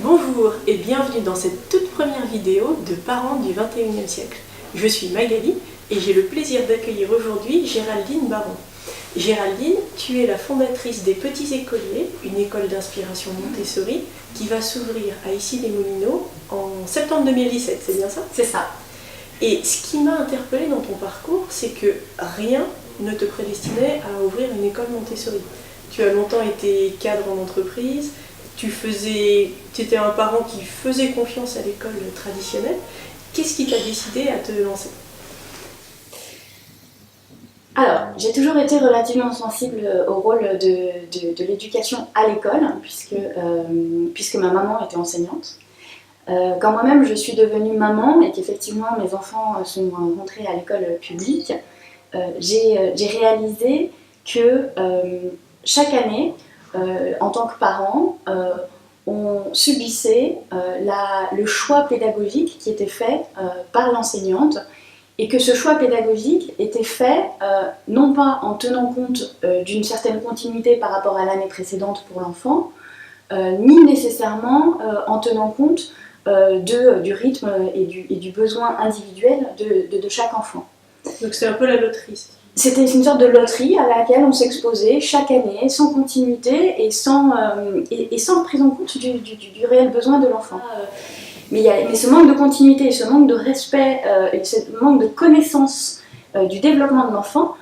Bonjour et bienvenue dans cette toute première vidéo de Parents du XXIe siècle. Je suis Magali et j'ai le plaisir d'accueillir aujourd'hui Géraldine Baron. Géraldine, tu es la fondatrice des Petits Écoliers, une école d'inspiration Montessori qui va s'ouvrir à Issy-les-Moulineaux en septembre 2017, c'est bien ça? C'est ça. Et ce qui m'a interpellée dans ton parcours, c'est que rien ne te prédestinait à ouvrir une école Montessori. Tu as longtemps été cadre en entreprise, tu étais un parent qui faisait confiance à l'école traditionnelle. Qu'est-ce qui t'a décidé à te lancer? Alors, j'ai toujours été relativement sensible au rôle de l'éducation à l'école, puisque ma maman était enseignante. Quand moi-même je suis devenue maman et qu'effectivement mes enfants sont rentrés à l'école publique, j'ai réalisé que chaque année, en tant que parent, on subissait le choix pédagogique qui était fait par l'enseignante, et que ce choix pédagogique était fait non pas en tenant compte d'une certaine continuité par rapport à l'année précédente pour l'enfant, ni nécessairement en tenant compte du rythme et du besoin individuel de chaque enfant. Donc c'est un peu la loterie. C'était une sorte de loterie à laquelle on s'exposait chaque année, sans continuité et sans prise en compte du réel besoin de l'enfant. Mais ce manque de continuité, ce manque de respect et ce manque de connaissance du développement de l'enfant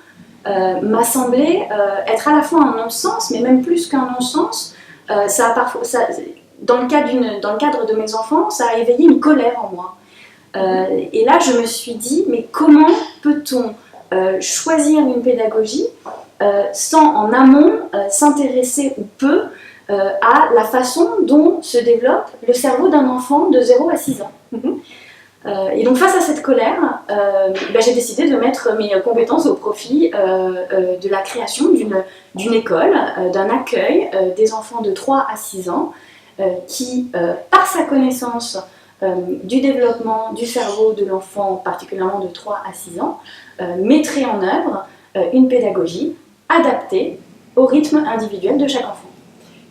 m'a semblé être à la fois un non-sens, mais même plus qu'un non-sens. Dans le cadre de mes enfants, ça a éveillé une colère en moi. Et là, je me suis dit, mais comment peut-on choisir une pédagogie sans en amont s'intéresser ou peu à la façon dont se développe le cerveau d'un enfant de 0 à 6 ans. Et donc face à cette colère, j'ai décidé de mettre mes compétences au profit de la création d'une école, d'un accueil des enfants de 3 à 6 ans qui, par sa connaissance du développement du cerveau de l'enfant, particulièrement de 3 à 6 ans, mettrait en œuvre une pédagogie adaptée au rythme individuel de chaque enfant.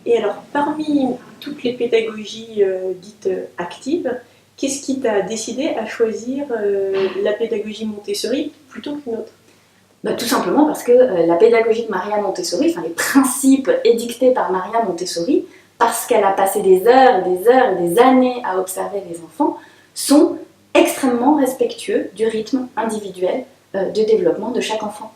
Et alors, parmi toutes les pédagogies dites actives, qu'est-ce qui t'a décidé à choisir la pédagogie Montessori plutôt qu'une autre? Tout simplement parce que la pédagogie de Maria Montessori, les principes édictés par Maria Montessori, parce qu'elle a passé des heures et des années à observer les enfants, sont extrêmement respectueux du rythme individuel de développement de chaque enfant.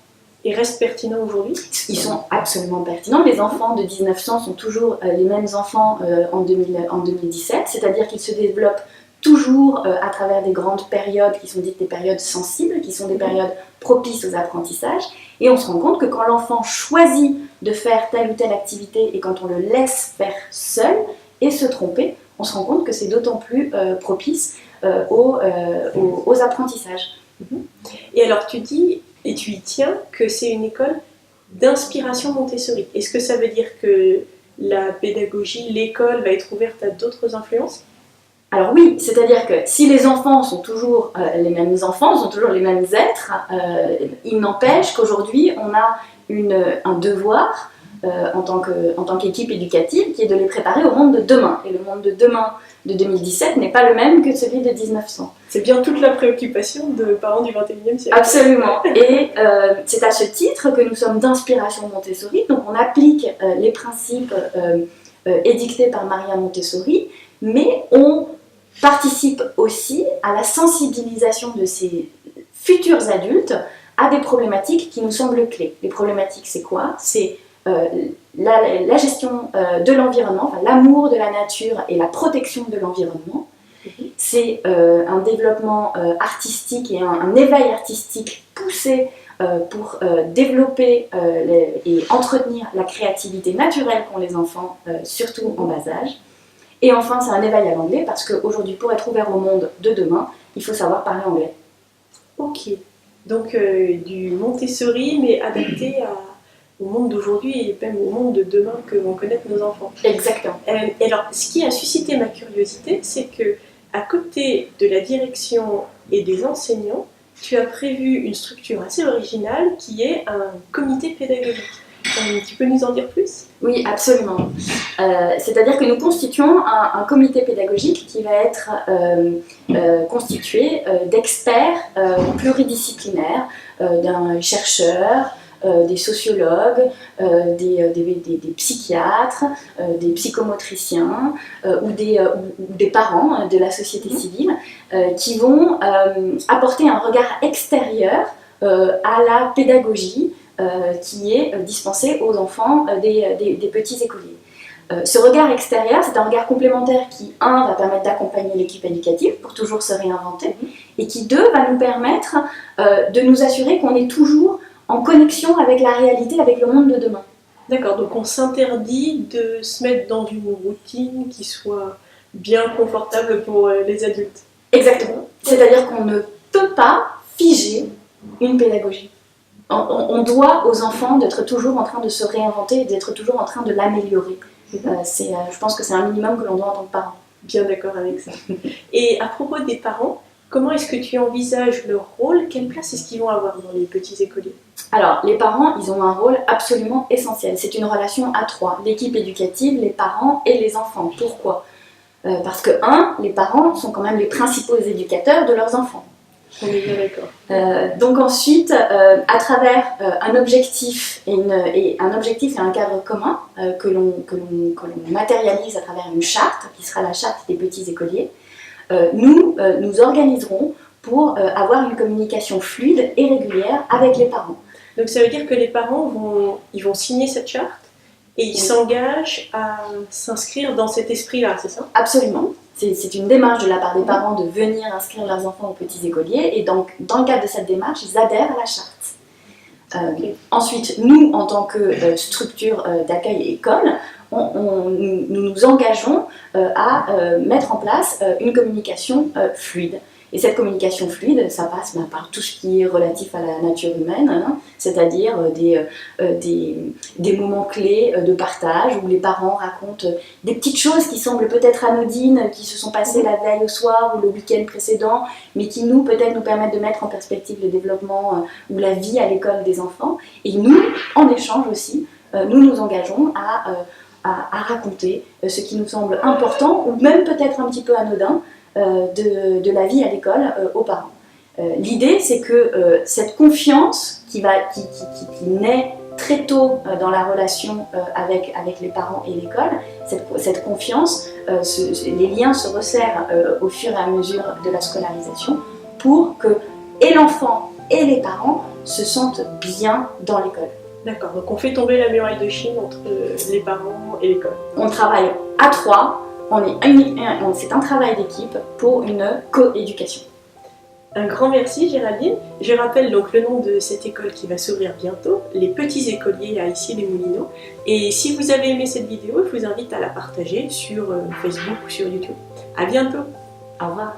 Et restent pertinents aujourd'hui? Ils sont absolument pertinents. Les enfants de 1900 sont toujours les mêmes enfants en 2017, c'est-à-dire qu'ils se développent toujours à travers des grandes périodes qui sont dites des périodes sensibles, qui sont des périodes propices aux apprentissages. Et on se rend compte que quand l'enfant choisit de faire telle ou telle activité et quand on le laisse faire seul et se tromper, on se rend compte que c'est d'autant plus propice aux apprentissages. Et alors tu dis, et tu y tiens, que c'est une école d'inspiration Montessori. Est-ce que ça veut dire que la pédagogie, l'école va être ouverte à d'autres influences? Alors oui, c'est-à-dire que si les enfants sont toujours les mêmes enfants, sont toujours les mêmes êtres, il n'empêche qu'aujourd'hui on a un devoir en tant qu'équipe éducative qui est de les préparer au monde de demain. Et le monde de demain de 2017 n'est pas le même que celui de 1900. C'est bien toute la préoccupation de parents du XXIe siècle. Absolument. Et c'est à ce titre que nous sommes d'inspiration Montessori, donc on applique les principes édictés par Maria Montessori, mais on participe aussi à la sensibilisation de ces futurs adultes à des problématiques qui nous semblent clés. Les problématiques, c'est quoi? C'est la gestion de l'environnement, l'amour de la nature et la protection de l'environnement. C'est un développement artistique et un éveil artistique poussé pour développer et entretenir la créativité naturelle qu'ont les enfants, surtout en bas âge. Et enfin, c'est un éveil à l'anglais parce qu'aujourd'hui, pour être ouvert au monde de demain, il faut savoir parler anglais. Ok, donc du Montessori, mais adapté au monde d'aujourd'hui et même au monde de demain que vont connaître nos enfants. Exactement. Et alors, ce qui a suscité ma curiosité, c'est que à côté de la direction et des enseignants, tu as prévu une structure assez originale qui est un comité pédagogique. Tu peux nous en dire plus? Oui, absolument. C'est-à-dire que nous constituons un comité pédagogique qui va être constitué d'experts pluridisciplinaires, d'un chercheur, des sociologues, des psychiatres, des psychomotriciens ou des parents de la société civile qui vont apporter un regard extérieur à la pédagogie qui est dispensée aux enfants des petits écoliers. Ce regard extérieur, c'est un regard complémentaire qui, un, va permettre d'accompagner l'équipe éducative pour toujours se réinventer, et qui, deux, va nous permettre de nous assurer qu'on est toujours en connexion avec la réalité, avec le monde de demain. D'accord, donc on s'interdit de se mettre dans une routine qui soit bien confortable pour les adultes. Exactement. C'est-à-dire qu'on ne peut pas figer une pédagogie. On doit aux enfants d'être toujours en train de se réinventer et d'être toujours en train de l'améliorer. Je pense que c'est un minimum que l'on doit en tant que parent. Bien d'accord avec ça. Et à propos des parents, comment est-ce que tu envisages leur rôle? Quelle place est-ce qu'ils vont avoir dans les petits écoliers? Alors, les parents, ils ont un rôle absolument essentiel. C'est une relation à trois. L'équipe éducative, les parents et les enfants. Pourquoi? Parce que, les parents sont quand même les principaux éducateurs de leurs enfants. On est bien d'accord. Donc ensuite, à travers un objectif et un cadre commun que l'on matérialise à travers une charte, qui sera la charte des petits écoliers, nous organiserons pour avoir une communication fluide et régulière avec les parents. Donc ça veut dire que les parents vont signer cette charte et ils s'engagent à s'inscrire dans cet esprit-là, c'est ça? Absolument. C'est une démarche de la part des parents de venir inscrire leurs enfants aux petits écoliers, et donc dans le cadre de cette démarche, ils adhèrent à la charte. Ensuite, nous, en tant que structure d'accueil et école, nous nous engageons à mettre en place une communication fluide. Et cette communication fluide, ça passe par tout ce qui est relatif à la nature humaine, c'est-à-dire des moments clés de partage où les parents racontent des petites choses qui semblent peut-être anodines, qui se sont passées la veille au soir ou le week-end précédent, mais qui peut-être nous permettent de mettre en perspective le développement ou la vie à l'école des enfants. Et nous, en échange aussi, nous nous engageons à raconter ce qui nous semble important ou même peut-être un petit peu anodin, de la vie à l'école aux parents. L'idée, c'est que cette confiance qui naît très tôt dans la relation avec les parents et l'école, cette confiance, les liens se resserrent au fur et à mesure de la scolarisation pour que et l'enfant et les parents se sentent bien dans l'école. D'accord, donc on fait tomber la muraille de Chine entre les parents et l'école. On travaille à trois. C'est un travail d'équipe pour une coéducation. Un grand merci Géraldine. Je rappelle donc le nom de cette école qui va s'ouvrir bientôt, les petits écoliers à Issy-les-Moulineaux. Et si vous avez aimé cette vidéo, je vous invite à la partager sur Facebook ou sur YouTube. À bientôt. Au revoir.